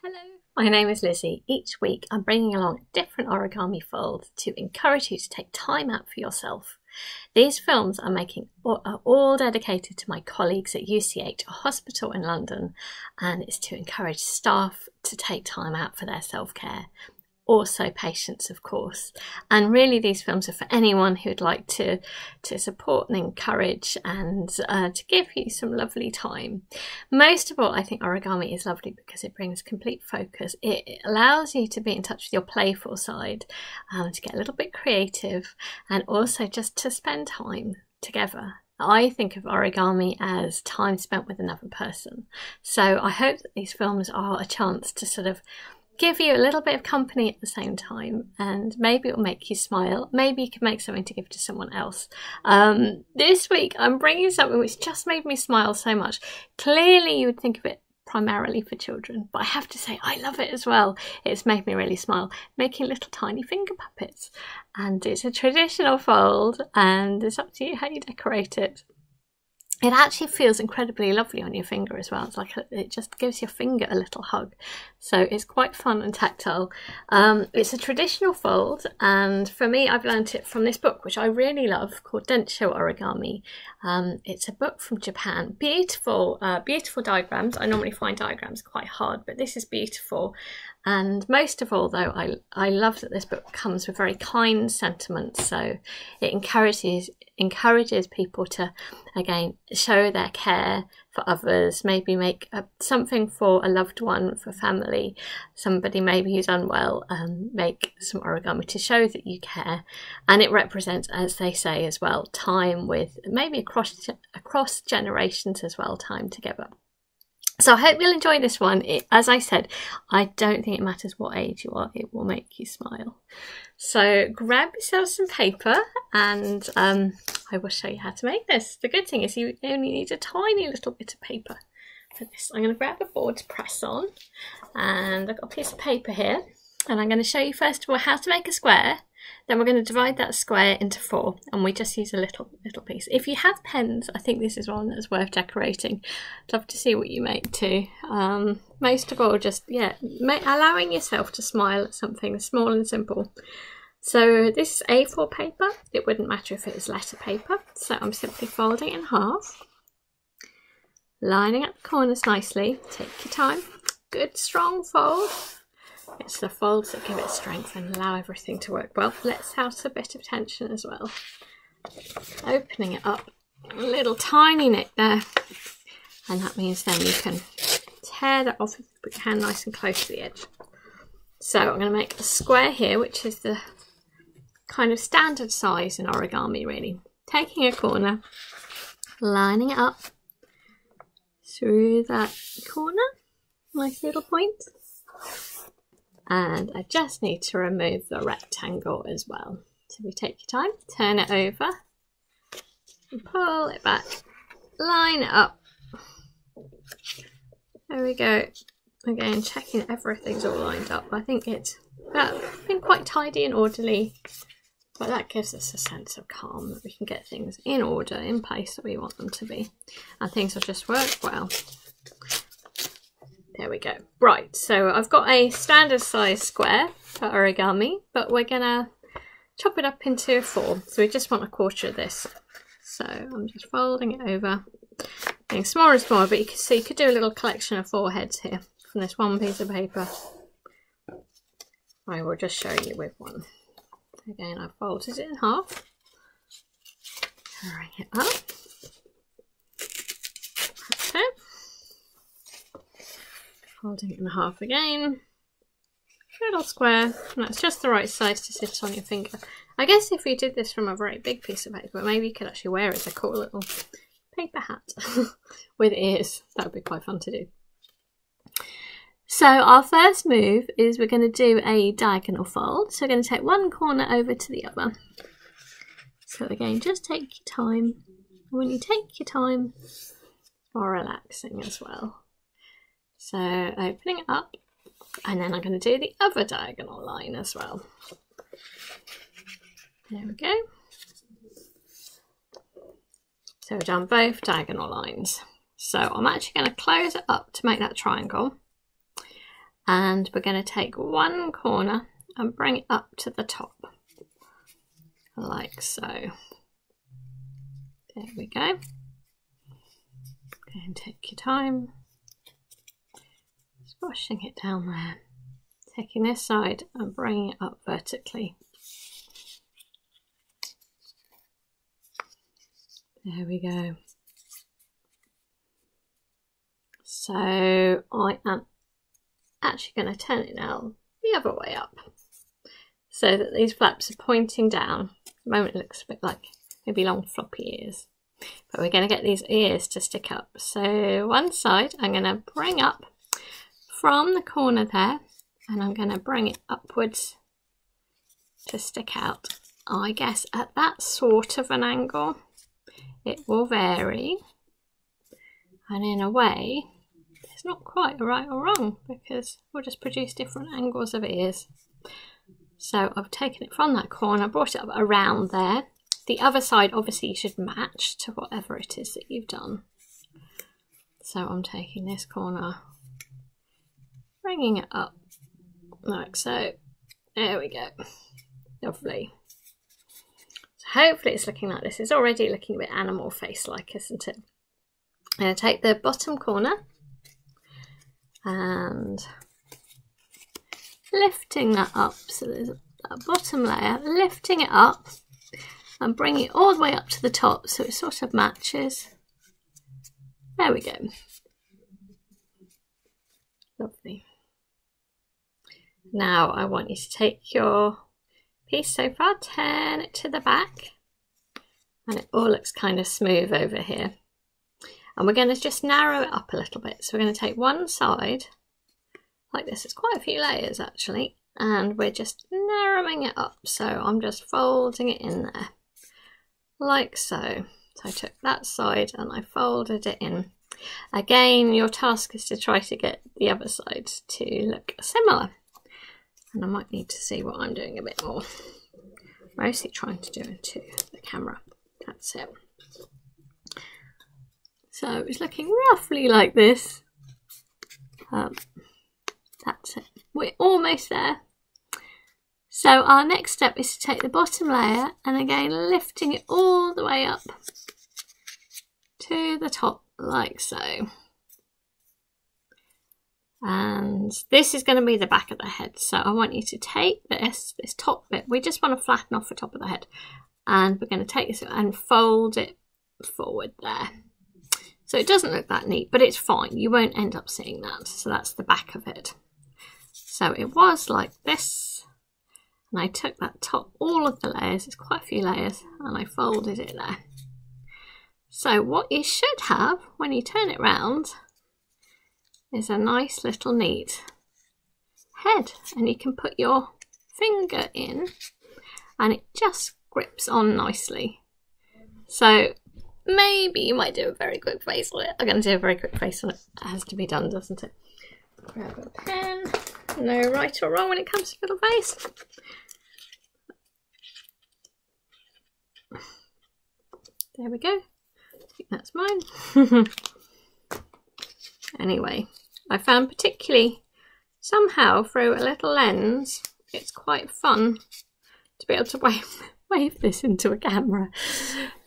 Hello, my name is Lizzie. Each week I'm bringing along a different origami fold to encourage you to take time out for yourself. These films I'm making are all dedicated to my colleagues at UCH, a hospital in London, and it's to encourage staff to take time out for their self-care. Also patients, of course, and really these films are for anyone who'd like to support and encourage and to give you some lovely time. Most of all, I think origami is lovely because it brings complete focus. It allows you to be in touch with your playful side, to get a little bit creative, and also just to spend time together. I think of origami as time spent with another person, so I hope that these films are a chance to sort of give you a little bit of company at the same time, and maybe it'll make you smile. Maybe you can make something to give to someone else. This week I'm bringing something which just made me smile so much. Clearly you would think of it primarily for children, but I have to say I love it as well. It's made me really smile, making little tiny finger puppets, and it's a traditional fold and it's up to you how you decorate it. It actually feels incredibly lovely on your finger as well. It's like it just gives your finger a little hug. So it's quite fun and tactile. It's a traditional fold, and for me, I've learnt it from this book, which I really love, called Densho Origami. It's a book from Japan. Beautiful, beautiful diagrams. I normally find diagrams quite hard, but this is beautiful. And most of all, though, I love that this book comes with very kind sentiments. So it encourages people to, again, show their care for others, maybe make something for a loved one, for family, somebody maybe who's unwell, make some origami to show that you care. And it represents, as they say as well, time with maybe across generations as well, time together. So I hope you'll enjoy this one. As I said, I don't think it matters what age you are, it will make you smile. So grab yourself some paper and I will show you how to make this. The good thing is you only need a tiny little bit of paper for this. I'm going to grab a board to press on, and I've got a piece of paper here, and I'm going to show you first of all how to make a square. Then we're going to divide that square into 4, and we just use a little piece. If you have pens, I think this is one that's worth decorating. I'd love to see what you make too. Most of all, just allowing yourself to smile at something small and simple. So this is A4 paper. It wouldn't matter if it was letter paper. So I'm simply folding it in half, lining up the corners nicely. Take your time. Good strong fold. It's the folds that give it strength and allow everything to work well. Let's out a bit of tension as well. Opening it up, a little tiny nick there, and that means then you can tear that off with your hand nice and close to the edge. So I'm going to make a square here, which is the kind of standard size in origami really. Taking a corner, lining it up through that corner, nice little point. And I just need to remove the rectangle as well. So we take your time, turn it over, and pull it back, line it up. There we go. Again, checking everything's all lined up. I think it's been quite tidy and orderly, but that gives us a sense of calm, that we can get things in order, in place that we want them to be, and things will just work well. There we go. Right, so I've got a standard size square for origami, but we're gonna chop it up into 4. So we just want a quarter of this. So I'm just folding it over, getting smaller and smaller, but you can see you could do a little collection of 4 heads here from this one piece of paper. I will just show you with one. Again, I've folded it in half. Bring it up. Okay. Folding it in half again, little square, and that's just the right size to sit on your finger. I guess if you did this from a very big piece of paper, maybe you could actually wear it as a cool little paper hat with ears. That would be quite fun to do. So our first move is we're going to do a diagonal fold. So we're going to take one corner over to the other. So again, just take your time. When you take your time, it's more relaxing as well. So opening it up, and then I'm going to do the other diagonal line as well. There we go. So we've done both diagonal lines. So I'm actually going to close it up to make that triangle. And we're going to take one corner and bring it up to the top, like so. There we go. And take your time, squashing it down there, taking this side and bringing it up vertically. There we go. So I am actually going to turn it now the other way up so that these flaps are pointing down. At the moment it looks a bit like maybe long floppy ears, but we're going to get these ears to stick up. So one side I'm going to bring up from the corner there, and I'm going to bring it upwards to stick out. I guess at that sort of an angle. It will vary, and in a way it's not quite a right or wrong because we'll just produce different angles of ears. So I've taken it from that corner, brought it up around there. The other side obviously should match to whatever it is that you've done. So I'm taking this corner, bringing it up like so. There we go. Lovely. Hopefully it's looking like this. It's already looking a bit animal face-like, isn't it? I'm going to take the bottom corner and lifting that up. So there's that bottom layer, lifting it up and bringing it all the way up to the top so it sort of matches. There we go. Lovely. Now I want you to take your piece so far, turn it to the back, and it all looks kind of smooth over here. And we're going to just narrow it up a little bit. So we're going to take one side like this. It's quite a few layers actually, and we're just narrowing it up. So I'm just folding it in there like so. So I took that side and I folded it in. Again, your task is to try to get the other side to look similar. And I might need to see what I'm doing a bit more. Mostly trying to do it to the camera. That's it. So it's looking roughly like this. That's it. We're almost there. So our next step is to take the bottom layer and again lifting it all the way up to the top like so. And this is going to be the back of the head. So I want you to take this top bit. We just want to flatten off the top of the head. And we're going to take this and fold it forward there. So it doesn't look that neat, but it's fine. You won't end up seeing that. So that's the back of it. So it was like this. And I took that top, all of the layers, it's quite a few layers, and I folded it there. So what you should have when you turn it round is a nice little neat head, and you can put your finger in and it just grips on nicely. So maybe you might do a very quick face on it. I'm going to do a very quick face on it. It has to be done, doesn't it? Grab a pen. No right or wrong when it comes to little face. There we go. I think that's mine. Anyway, I found particularly somehow through a little lens, it's quite fun to be able to wave this into a camera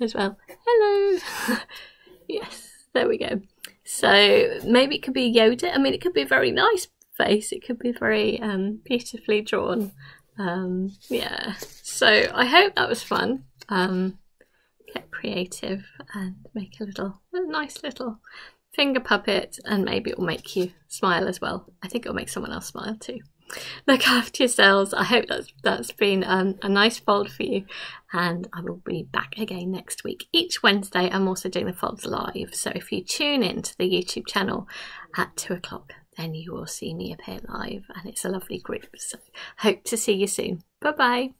as well. Hello. Yes, there we go. So maybe it could be Yoda. I mean, it could be a very nice face. It could be very beautifully drawn. Yeah. So I hope that was fun. Get creative and make a nice little finger puppet, and maybe it will make you smile as well. I think it'll make someone else smile too. Look after yourselves. I hope that's been a nice fold for you, and I will be back again next week. Each Wednesday I'm also doing the folds live, so if you tune in to the YouTube channel at 2 o'clock, then you will see me appear live, and it's a lovely group. So hope to see you soon. Bye bye.